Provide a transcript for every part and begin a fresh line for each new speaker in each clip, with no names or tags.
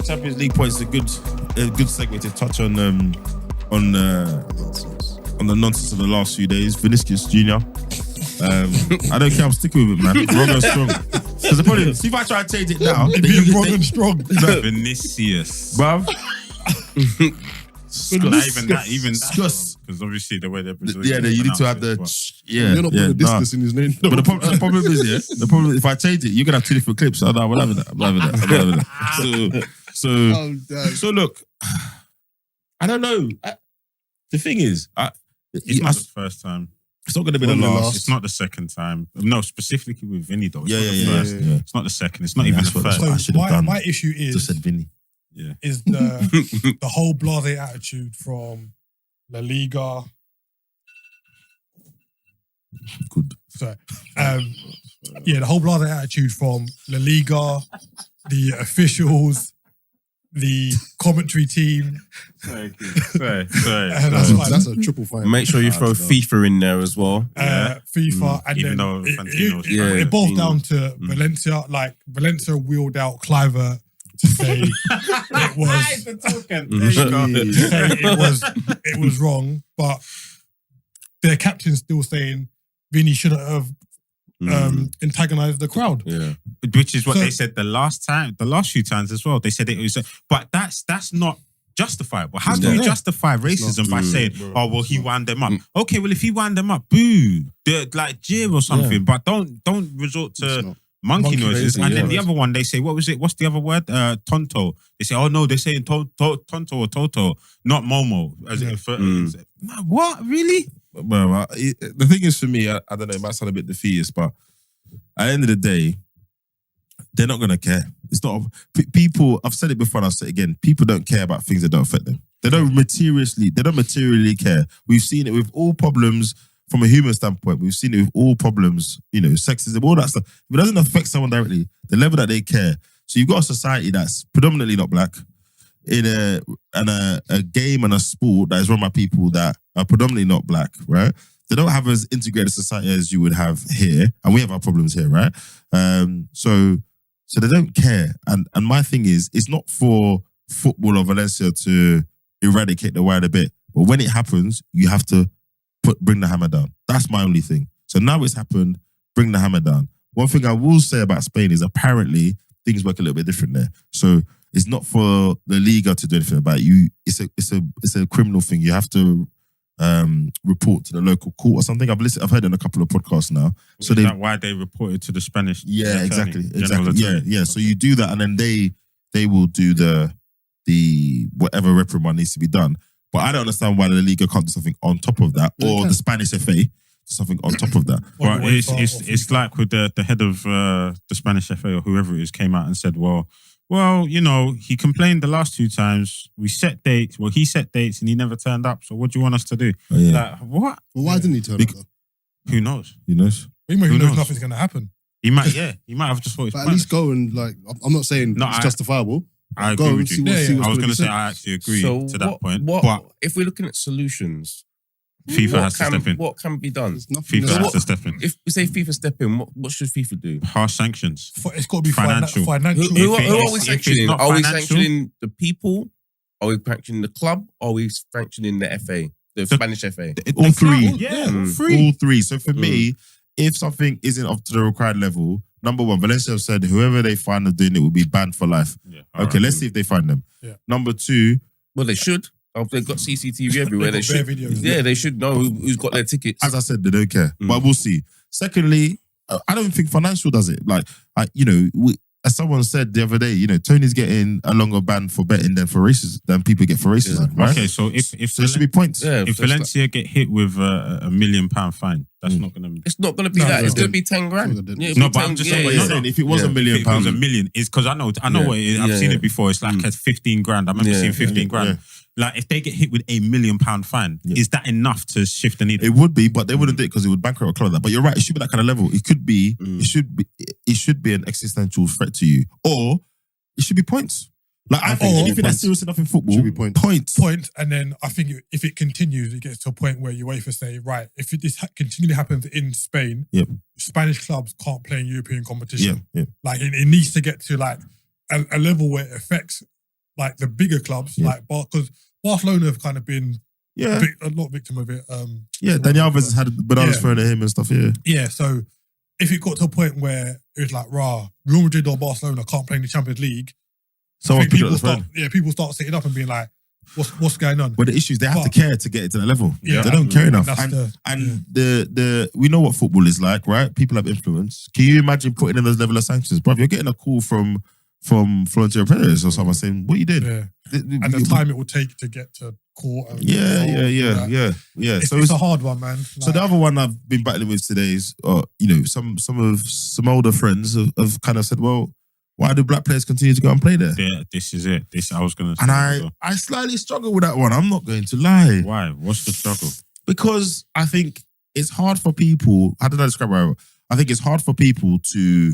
Champions League point is a good segue to touch on the nonsense of the last few days. Vinícius Júnior. I don't care. I'm sticking with it, man. Wrong and strong. Because the problem is, see if I try to change it now,
It'd be wrong and strong.
No.
Vinícius.
Bruv.
Not even that.
Because
obviously the way they're
you need to have the
You're not putting a distance in his name.
But the problem is, if I change it, you're gonna have two different clips. I'm having that. So look, I don't know. The thing is,
it's not the first time.
It's not going to be the last.
It's not the second time. No, specifically with Vini though. It's
Yeah.
It's not the second. It's not even the first.
I should have done.
My issue is
Just said Vini.
Yeah.
Is the whole blasé attitude from La Liga.
Good.
Sorry. The whole blasé attitude from La Liga, the officials, the commentary team.
Sorry.
That's
a triple fine.
Make sure you throw FIFA in there as well.
FIFA, and
even
then
though
it boils down to Valencia. Like Valencia wheeled out Cliver to say it was it was wrong, but their captain's still saying Vini shouldn't have antagonized the crowd.
Yeah,
which is what they said the last few times as well. They said it was, but that's not justifiable. How do you justify racism by saying, "Oh, well, he wound them up"? Okay, well, if he wound them up, boo, like jeer or something. But don't resort to monkey noises. And then the other one, they say, what was it? What's the other word? Tonto. They say, oh no, they're saying tonto or toto, not momo. As if what really?
Well, the thing is for me, I don't know, it might sound a bit defeatist, but at the end of the day, they're not going to care. It's not people. I've said it before and I'll say it again. People don't care about things that don't affect them. They don't materially care. We've seen it with all problems from a human standpoint. We've seen it with all problems, sexism, all that stuff. If it doesn't affect someone directly, the level that they care. So you've got a society that's predominantly not black in a game and a sport that is run by people that are predominantly not black, right? They don't have as integrated society as you would have here, and we have our problems here, right? So they don't care. And my thing is, it's not for football or Valencia to eradicate the wider bit, but when it happens, you have to bring the hammer down. That's my only thing. So now it's happened, bring the hammer down. One thing I will say about Spain is apparently things work a little bit different there. So it's not for the Liga to do anything about you. It's a criminal thing. You have to report to the local court or something. I've heard in a couple of podcasts now.
So is that why they reported to the Spanish?
Yeah, exactly. Yeah. So you do that, and then they will do the whatever reprimand needs to be done. But I don't understand why the Liga can't do something on top of that, or the Spanish FA do something on top of that.
Well, it's like with the head of the Spanish FA or whoever it is came out and said, well, he complained the last 2 times. We set dates. Well, he set dates and he never turned up. So what do you want us to do?
Oh, yeah.
Like, what?
Well, why didn't he turn up though?
Who knows?
Who knows?
He knows nothing's going to happen.
He might have just thought it's
But at least go and I'm not saying it's justifiable.
I agree with you.
I
was going to say I actually agree to that point.
But if we're looking at solutions,
FIFA has to step in.
What can be done?
FIFA has to step in.
If we say FIFA step in, what should FIFA do?
Harsh sanctions.
It's got to be financial.
Who are we sanctioning? Are we sanctioning the people? Are we sanctioning the club? Or are we sanctioning the FA? The Spanish FA?
All three.
All
three. So for me, if something isn't up to the required level, number one, Valencia have said whoever they find them doing it will be banned for life. Yeah, okay, let's see if they find them. Yeah. Number two.
Well, they should. They've got CCTV everywhere. They should. They should know who's got their tickets.
As I said, they don't care. But we'll see. Secondly, I don't think financial does it. Like, as someone said the other day, Tony's getting a longer ban for betting than people get for racism. Right?
Okay, so if
there should be points.
Yeah,
if Valencia get hit with a £1 million fine, that's not going to.
It's not going to be that. It's going to be 10 grand.
No, but I'm just saying what you're saying. If it was £1 million,
if it was £1 million, is because I know what it is. I've seen it before. It's like 15 grand. I remember seeing 15 grand. Yeah. Like if they get hit with £1 million fine, is that enough to shift the needle?
It would be, but they wouldn't do it because it would bankrupt a club like that. But you're right, it should be that kind of level. It could be, it should be an existential threat to you, or it should be points. Like I think anything that's serious enough in football should be points.
And then I think if it continues, it gets to a point where UEFA say, right, if this continually happens in Spain, Spanish clubs can't play in European competition. Like it needs to get to like a level where it affects like the bigger clubs, like because Barcelona have kind of been a lot victim of it.
Daniel Alves had bananas thrown at him and stuff.
Yeah. So if it got to a point where it was like, Real Madrid or Barcelona can't play in the Champions League, people start sitting up and being like, what's going on?
But the issue is they have to care to get it to that level. They don't care enough. And we know what football is like, right? People have influence. Can you imagine putting in those level of sanctions? Bruv, you're getting a call from Florentino Perez or someone saying, what you did?
And the time it will take to get to court. And
yeah. So
it's a hard one, man.
So the other one I've been battling with today is, some older friends have kind of said, well, why do black players continue to go and play there?
Yeah, this is it. I was going to say.
And I slightly struggle with that one. I'm not going to lie.
Why? What's the struggle?
Because I think it's hard for people. How did I describe it? I think it's hard for people to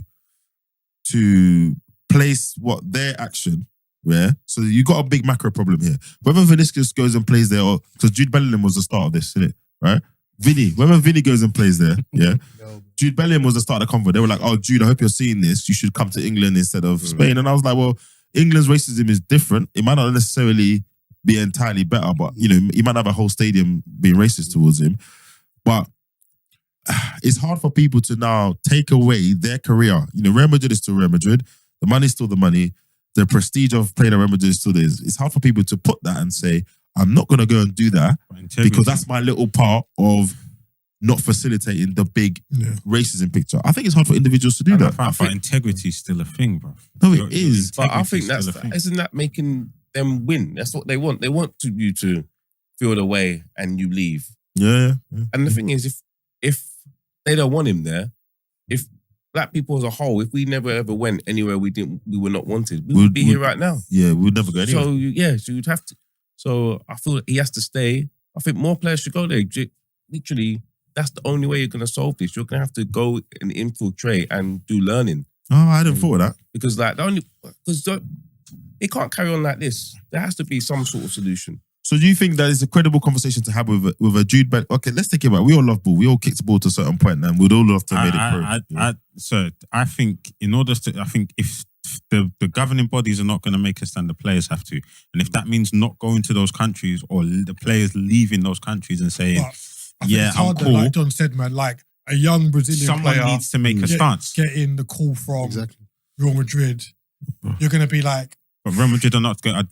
place what their action. Yeah. So you got a big macro problem here. Whether Vinícius goes and plays there, or because Jude Bellingham was the start of this, isn't it? Right? Whether Vini goes and plays there, Jude Bellingham was the start of the convo. They were like, "Oh, Jude, I hope you're seeing this. You should come to England instead of Spain." And I was like, "Well, England's racism is different. It might not necessarily be entirely better, but he might have a whole stadium being racist towards him. But it's hard for people to now take away their career. Real Madrid is still Real Madrid. The money's still the money. The prestige of playing at Real Madrid is still there. It's hard for people to put that and say, I'm not going to go and do that because that's my little part of not facilitating the big racism picture. I think it's hard for individuals to do that.
But integrity is still a thing, bro.
No, it is.
But I think isn't that making them win? That's what they want. They want you to feel the way and you leave.
Yeah.
And the thing is, if they don't want him there, if black people as a whole, if we never ever went anywhere we were not wanted, we would be here right now.
Yeah, we would never go anywhere.
So you'd have to. So I feel he has to stay. I think more players should go there. Literally, that's the only way you're going to solve this. You're going to have to go and infiltrate and do learning.
Oh, I hadn't thought of that.
Because it can't carry on like this. There has to be some sort of solution.
So do you think that is a credible conversation to have with a Jude Bellingham? Okay, let's take it back. We all love ball. We all kicked the ball to a certain point and we'd all love to have made it pro.
So I think if the governing bodies are not going to make us, then the players have to. And if that means not going to those countries or the players leaving those countries and saying,
it's hard
I'm cool.
Like John said, man, like a young Brazilian player
needs to make a stance.
Getting the call from Real Madrid, you're going to be like...
But Real Madrid are not going to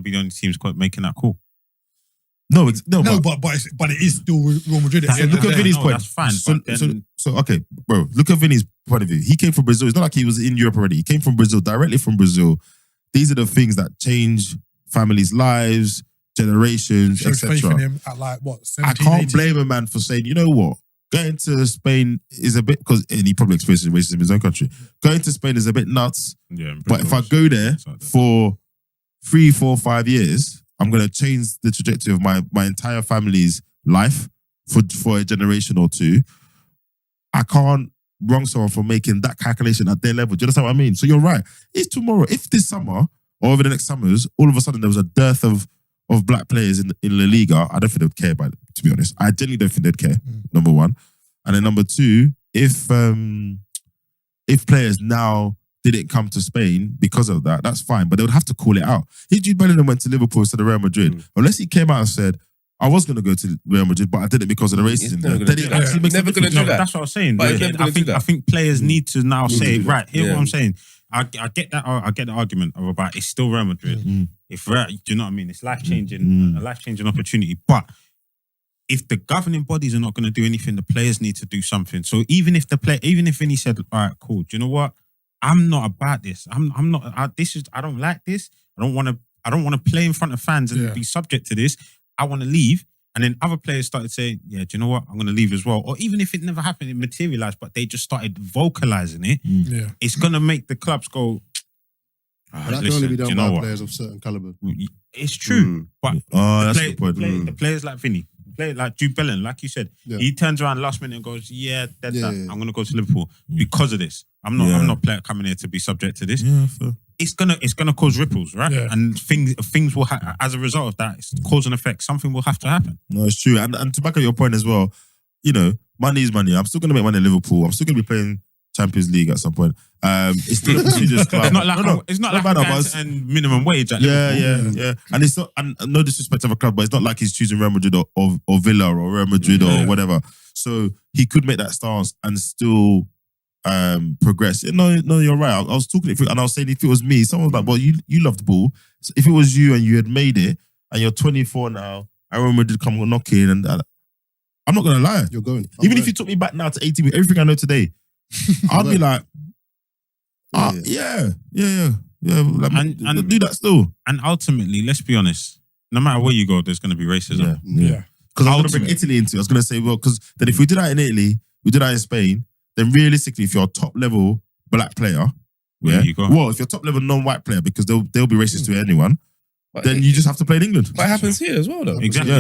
be the only teams making that call.
No,
but it is still Real Madrid.
Look at Vinny's point.
That's fine.
So okay, bro. Look at Vinny's point of view. He came from Brazil. It's not like he was in Europe already. He came from Brazil, directly from Brazil. These are the things that change families' lives, generations, etc.
Faith in him at like what? 17,
I can't
18?
blame a man for saying, you know what, going to Spain is a bit and he probably experiences racism in his own country. Going to Spain is a bit nuts. Yeah, but if I go there for 3, 4, 5 years, I'm going to change the trajectory of my entire family's life for a generation or two. I can't wrong someone for making that calculation at their level. Do you understand what I mean? So you're right. If tomorrow, if this summer or over the next summers, all of a sudden there was a dearth of black players in La Liga, I don't think they'd care about it, to be honest. I genuinely don't think they'd care, number one. And then number two, if players now didn't come to Spain because of that, that's fine, but they would have to call it out. If Jude Bellingham went to Liverpool instead of Real Madrid, unless he came out and said, I was going to go to Real Madrid, but I did it because of the racism.
Never going to do that.
That's what I was saying. I think players need to now say, right, here's what I'm saying. I get that. I get the argument of about it's still Real Madrid. Do you know what I mean? It's life changing, a life changing opportunity. But if the governing bodies are not going to do anything, the players need to do something. So even if Vinny said, all right, cool. Do you know what? I'm not about this. I'm not. I don't like this. I don't want to play in front of fans and be subject to this. I want to leave. And then other players started saying, yeah, do you know what? I'm going to leave as well. Or even if it never happened, it materialized, but they just started vocalizing it. It's going to make the clubs go,
that can only be done by players of certain caliber.
It's true. But
the
players like Vini, like Jude Bellingham, like you said, he turns around last minute and goes, I'm going to go to Liverpool because of this. I'm not coming here to be subject to this.
Yeah,
it's gonna cause ripples, right? Yeah. And things will as a result of that, it's cause and effect. Something will have to happen.
No, it's true. And to back up your point as well, money is money. I'm still gonna make money in Liverpool. I'm still gonna be playing Champions League at some point. It's still a prestigious club.
It's not like and minimum wage at Liverpool.
Yeah. And it's not, and no disrespect of a club, but it's not like he's choosing Real Madrid or Villa or Real Madrid or whatever. So he could make that stance and still progress. No, you're right. I was talking it through, and I was saying if it was me, someone was like, well, you love the ball. So if it was you and you had made it, and you're 24 now, I Real Madrid come knocking, and I'm not gonna lie.
You're going.
Even if you took me back now to 18 with everything I know today, I'd be like, yeah. Like, and do that still.
And ultimately, let's be honest, no matter where you go, there's going to be racism.
Yeah.
Because I was going to bring Italy into it. I was going to say, well, because then if we did that in Italy, we did that in Spain, then realistically, if you're a top level black player,
You go.
Well, if you're a top level non-white player, because they'll be racist to anyone, then you just have to play in England.
But it happens here as well, though.
Exactly.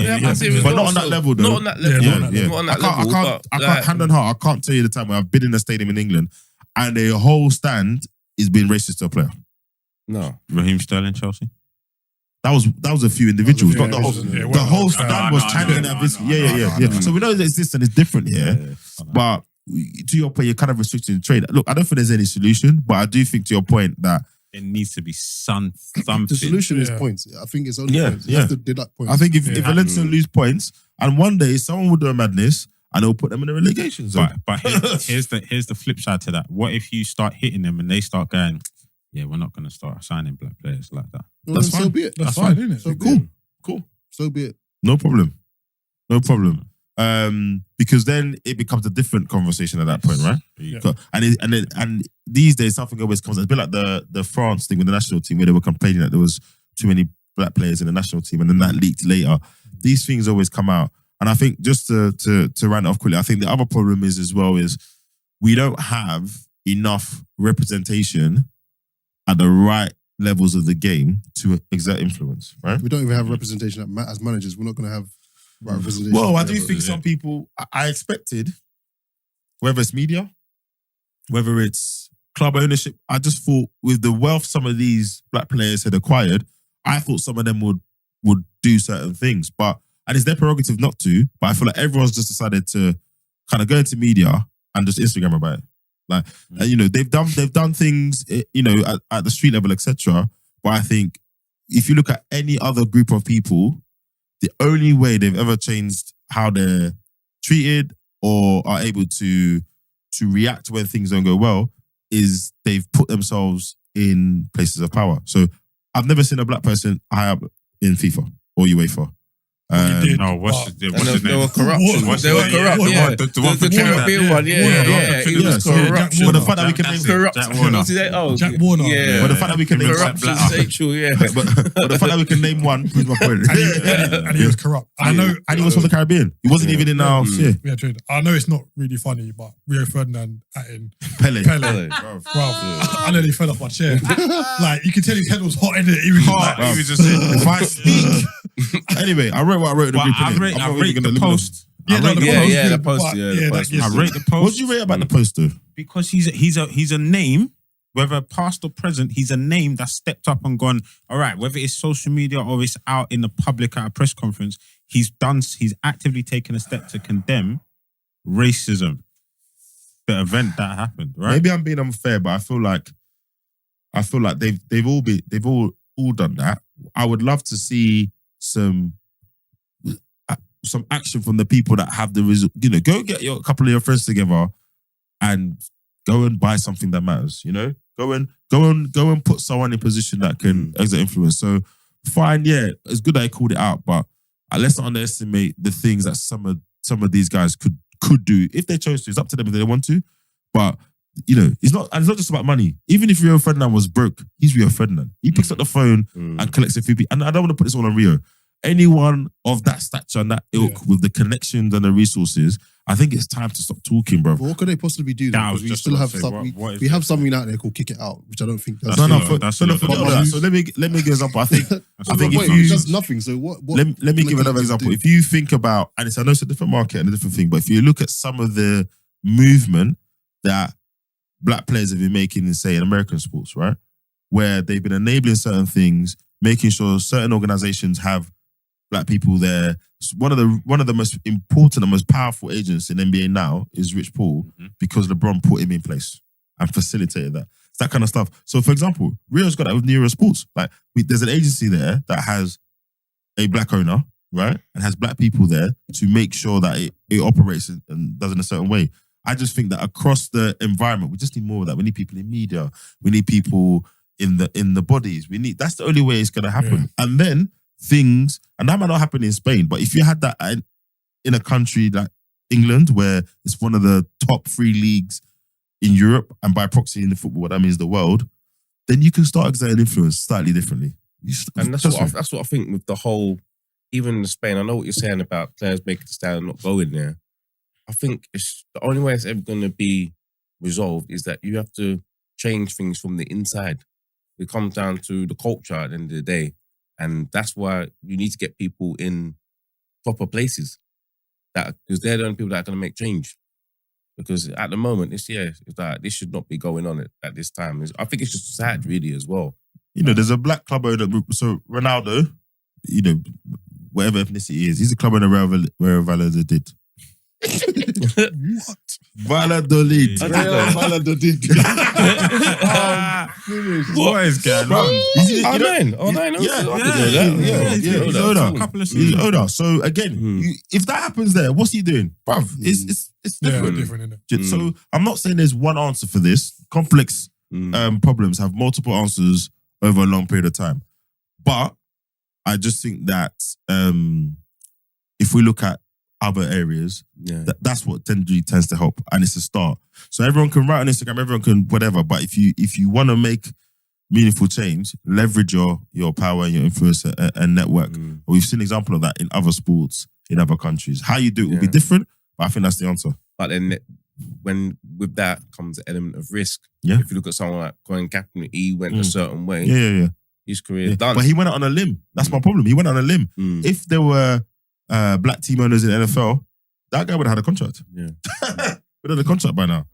But not on that level, though.
Not on that level.
Yeah.
Not on that level.
I can't, hand on heart, I can't tell you the time where I've been in a stadium in England and a whole stand is being racist to a player.
No.
Raheem Sterling, Chelsea.
That was a few individuals, not the whole.
Yeah,
The whole stand was chanting at this. Yeah. So we know that it's this and it's different here. But to your point, you're kind of restricting the trade. Look, I don't think there's any solution, but I do think to your point that
it needs to be something.
The solution is points. I think it's only points. You have to deduct points.
I think if Valencia lose points, and one day someone will do a madness and it'll put them in a relegation zone.
But here's the flip side to that. What if you start hitting them and they start going, yeah, we're not going to start signing black players like that?
Well,
That's
so
fine.
be it.
That's fine, isn't it?
So
Cool.
So be it.
No problem. Because then it becomes a different conversation at that point, right?
Yeah.
And these days something always comes. It's a bit like the France thing with the national team where they were complaining that there was too many black players in the national team, and then that leaked later. These things always come out, and I think just to round it off quickly, I think the other problem is as well is we don't have enough representation at the right levels of the game to exert influence, right?
We don't even have representation as managers. We're not going to have representation.
Well, I do think some people, I expected, whether it's media, whether it's club ownership, I just thought with the wealth some of these black players had acquired, I thought some of them would do certain things. And it's their prerogative not to, but I feel like everyone's just decided to kind of go into media and just Instagram about it. Like, they've done things, at the street level, etc. But I think if you look at any other group of people, the only way they've ever changed how they're treated or are able to react when things don't go well is they've put themselves in places of power. So I've never seen a black person high up in FIFA or UEFA.
What's his name?
They were corrupt. They were corrupt. Yeah, the Caribbean one. Yeah. He was corrupt.
But the fact that we can name
corrupt.
Jack Warner.
Yeah.
But the fact that we can name
corruption sexual. Yeah.
But the fact that we can name one proves my point.
And he was corrupt. I know.
And he was from the Caribbean. He wasn't even in our sphere.
Yeah, true. I know it's not really funny, but Rio Ferdinand atting
Pele.
Bruv, I nearly fell off my chair. Like, you could tell his head was hot in it. He was
He was just
if I speak. Anyway, I wrote what I wrote in the group.
I rate the post.
The post.
I rate the post.
What do you rate about the post, though?
Because he's a name, whether past or present, he's a name that stepped up and gone, all right, whether it's social media or it's out in the public at a press conference, he's actively taken a step to condemn racism, the event that happened, right?
Maybe I'm being unfair, but I feel like they've all done that. I would love to see some action from the people that have the result. Go get a couple of your friends together and go and buy something that matters. Go and put someone in a position that can exert influence. So fine, yeah, it's good that I called it out, but let's not underestimate the things that some of these guys could do if they chose to. It's up to them if they want to, but. It's not just about money. Even if Rio Ferdinand was broke, he's Rio Ferdinand. He picks up the phone and collects a few people. And I don't want to put this all on Rio. Anyone of that stature and that ilk with the connections and the resources, I think it's time to stop talking, bro.
Well, what could they possibly do? We still have something. We have something out there called Kick It Out, which I don't think does.
So let me give an example. I think if you
does nothing. So what?
Let me give another example. If you think about, and I know it's a different market and a different thing, but if you look at some of the movement that black players have been making in, say, in American sports, right? Where they've been enabling certain things, making sure certain organizations have black people there. One of the most important and most powerful agents in NBA now is Rich Paul because LeBron put him in place, and facilitated that. It's that kind of stuff. So, for example, Rio's got that with Neuro Sports. Like, there's an agency there that has a black owner, right? And has black people there to make sure that it operates and does in a certain way. I just think that across the environment, we just need more of that. We need people in media. We need people in the bodies. That's the only way it's going to happen. Yeah. And then things, and that might not happen in Spain, but if you had that in a country like England, where it's one of the top 3 leagues in Europe, and by proxy in the football, that means the world, then you can start exerting influence slightly differently.
And that's what I think with the whole, even in Spain, I know what you're saying about players making the stand and not going there. I think it's the only way it's ever going to be resolved is that you have to change things from the inside. It comes down to the culture at the end of the day. And that's why you need to get people in proper places, because they're the only people that are going to make change. Because at the moment, it's like this should not be going on at this time. I think it's just sad, really, as well.
You know, there's a black club owner. So Ronaldo, you know, whatever ethnicity he is, he's a club owner where Valladolid.
What?
Valladolid.
Valladolid.
What is going on?
He's owner. So again, if that happens there, what's he doing? Bruv, it's different.
Different, innit?
So I'm not saying there's one answer for this. Complex problems have multiple answers over a long period of time. But I just think that if we look at other areas, that's what tends to help, and it's a start. So everyone can write on Instagram, everyone can whatever, but if you want to make meaningful change, leverage your power and your influence and network. We've seen an example of that in other sports, in other countries. How you do it will be different, but I think that's the answer.
But then when with that comes an element of risk.
Yeah.
If you look at someone like Colin Kaepernick, he went a certain way.
Yeah.
His career done.
But he went out on a limb. That's my problem. He went on a limb. If there were black team owners in NFL, that guy would have had a contract.
Yeah.
Would have had a contract by now.